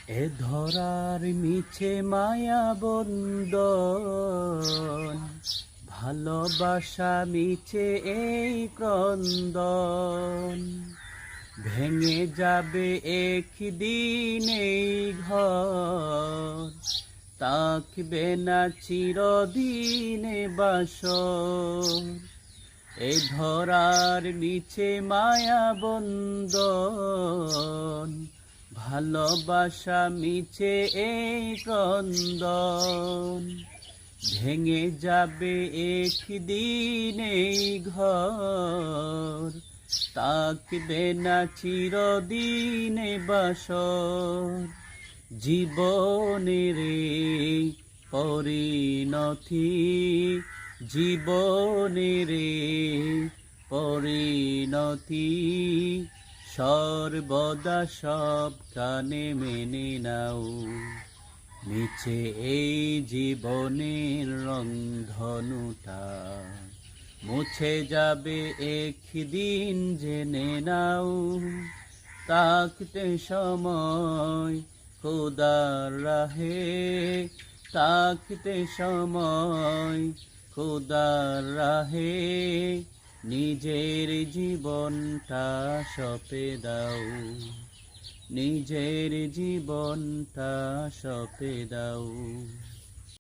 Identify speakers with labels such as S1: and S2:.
S1: এ ধরার মিছে মায়া বন্দন, ভালোবাসা মিছে এই ক্রন্দন। ভেঙে যাবে একদিন এই ঘর, থাকবে না চিরদিনে বাসর। এই ধরার মিছে মায়া বন্দন, ভালোবাসা মিছে এই ক্রন্দন। ভেঙে যাবে একদিন এই ঘর, থাকবে না চিরদিনে বাসর। জীবনের এই পরিণতি, জীবনের এই পরিণতি, সর্বদা সব কানে মেনে নাও। মিছে এই জীবনের রংধনুটা মুছে যাবে একদিন, জেনে নাও। থাকতে সময় খোদার রাহে, থাকতে সময় খোদার রাহে, নিজের জীবনটা সঁপে দাও, নিজের জীবনটা সঁপে দাও।